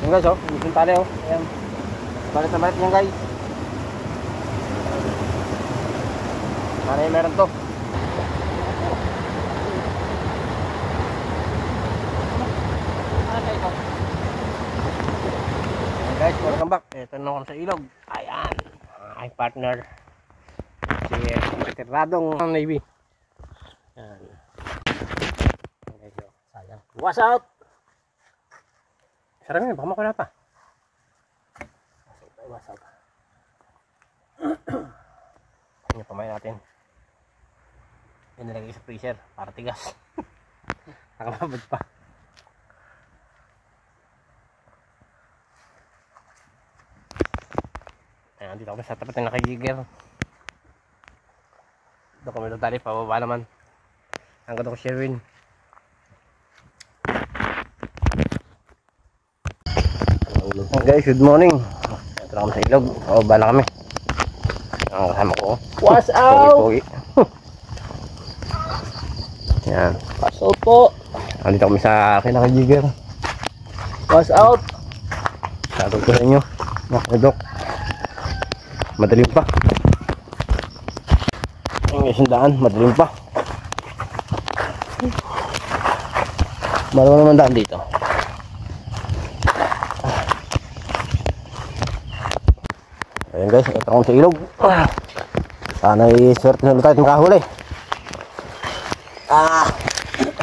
Yan guys, oh. Yung tali, oh. Ayan. Balit na balit yan guys. Sana yung meron to. Ayan guys, welcome back. Ito na ako sa ilog. Ayan. Ay partner. Si Veteradong Navy. Ayan. Sayang. What's out? Sarap yun, baka makula pa. What's out? Yung pamay natin. Yung nilagay sa freezer para tigas. Nakamabad pa. Ayan, dito kami sa tapat ng nakajiger. Doon kami dadali, pababa naman. Hanggang doon ko Sherwin. Guys, good morning. Ito na kami sa ilog. Pababa na kami. Ang kasama ko. What's out? Pogi. Yan. What's out po? Andito kami sa akin nakajiger. What's out? Shoutout ko sa inyo. Dok. Madaling pa. Ang isang daan, madaling pa. Malaman naman daan dito. Ayan guys, ito akong sa ilog. Sana i-swerte na tayo makahuli.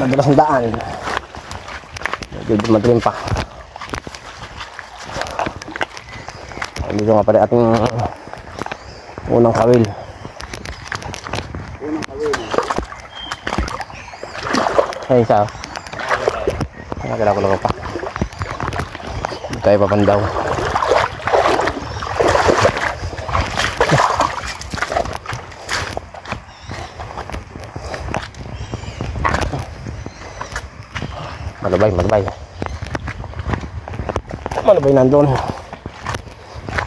Madalas ang daan. Medyo madaling pa. Dito nga pala ating unang kawil. Ay, isa. Kailangan ko lang pa. Hindi tayo papandaw. Malabay. Malabay nandun.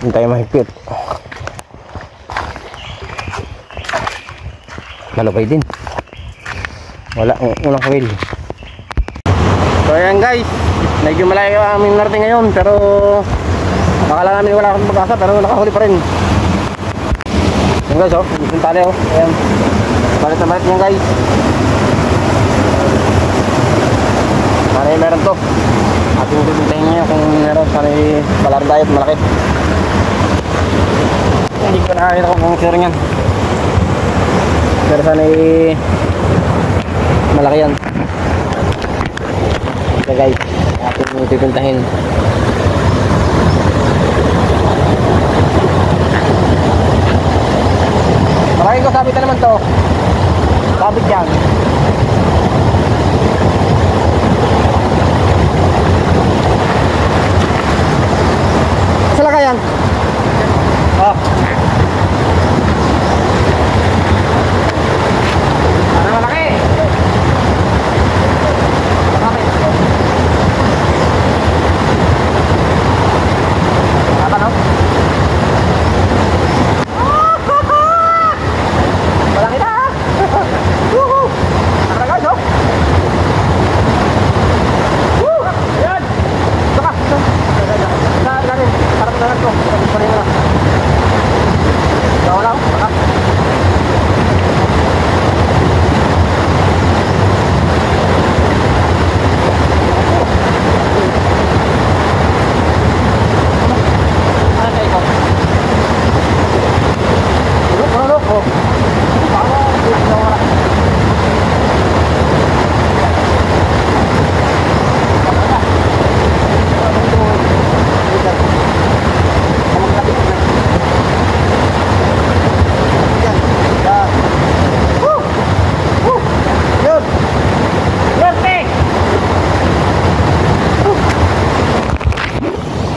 Hindi tayo mahigpit. Malabay din. Wala ang unang kawil. So ayan guys, medyo malayo ang aming narating ngayon, pero akala namin wala akong pag-asa, pero nakahuli pa rin. Ayan guys, oh, yung tali, oh. Ayan. Balit na balit yan guys. Sana yung meron to. Ating pipintahin nyo kung meron. Sana yung balar diet malaki. Hindi ko nakakita kung sure yan. Pero sana yung malaki yan. So guys, ating pipintahin. Maraming ko sabit na naman to. Sabit yan. Sala yan. Oh. Ano malaki? Malaki. Apa no? Malaki na. Woohoo! Tara guys, oh. Woo! Yan. Saka. Saka. Parang nalang ko. Parang nalang. Gawa lang. Saka.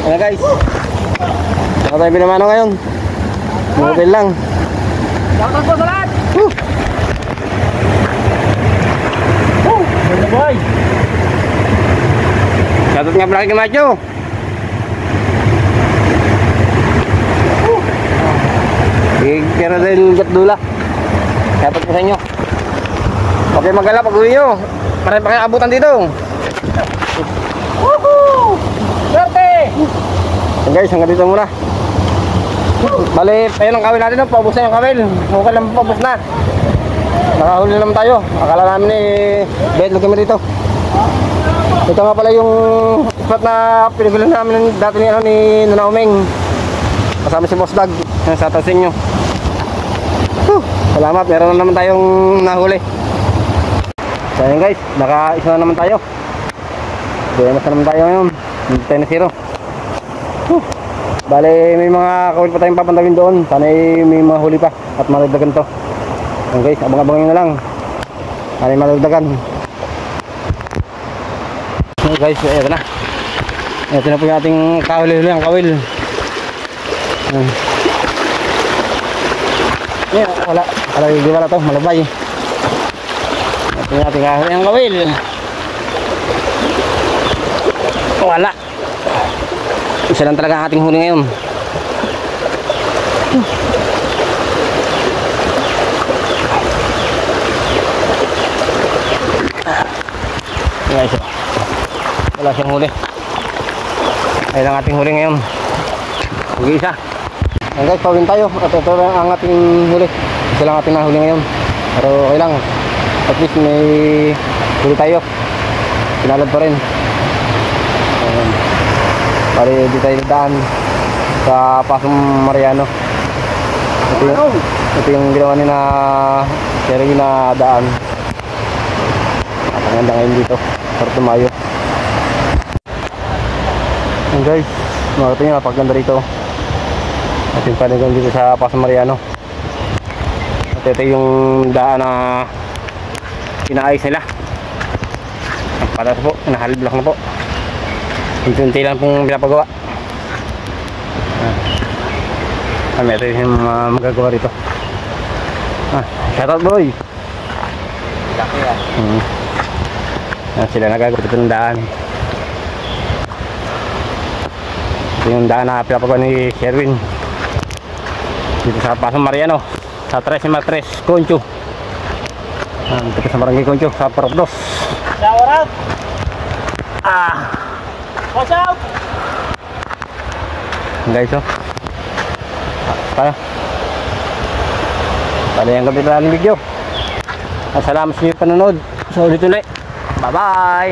Ayan guys, saka tayo pinamano ngayon. Mobile lang. Shoutout po sa lahat! Ganda boy! Shoutout nga pala kay Macho. Pero din Gatdula. Shoutout po sa inyo. Okay, magala pag uwi nyo. Marami pa kayong abutan dito. Woohoo! Swerte! guys, hanggang dito muna. Bali, ayun ang kawil natin, no? Paubos na yung kawil. Okay lang, paubos na. Nakahuli naman tayo. Akala namin bedlog kami dito. Ito nga pala yung spot na pinigulan namin dati ni Nunaumeng. Kasama si Boss Dag. Sa tasin nyo. Salamat, meron na naman tayong nahuli. So ayun guys, naka-isa na naman tayo. Buenas na naman tayo ngayon. 10-0. Bale, may mga kawil pa tayong papantawin doon. Sana may mga huli pa at maragdagan to. Ayun guys, abang-abang nyo na lang. Sana maragdagan. Ayun guys, ito na. Ito na po yung ating kahuli-huli ang kawil. Ayan, wala to, malabay. Ito yung ating kahuli ang kawil. Wala. Isa lang talaga ang ating huli ngayon. Guys, wala siyang huli. Ayun ang ating huli ngayon. Mag-iisa. Ayan guys, pawin tayo. At ito lang ang ating huli. Isa lang ating nahuli ngayon. Pero okay lang. At least may huli tayo. Pinalad pa rin. Ayan. Pari di tayo daan sa Pasong Mariano. Ito yung ginawa ni na Sherry na daan. Ang ganda ngayon dito para tumayo. And guys, makita nyo napaganda rito. At yung panigang dito sa Pasong Mariano. At ito yung daan na pinaayos nila. Ang patas po, nahalblak na po. Unti-unti lang pong pinapagawa. Ito yung magagawa rito. Shoutout boy. Laki sila nagagawa dito ng daan. Ito yung daan na pinapagawa ni Sherwin dito sa Pasong Mariano, sa 13 Concho. Dito sa Barangay Concho, sa Parokdos. Shower out! Watch out! Guys, Paano yung gabi na video. Salamat sa inyo panonood. So ulit ulit. Bye bye.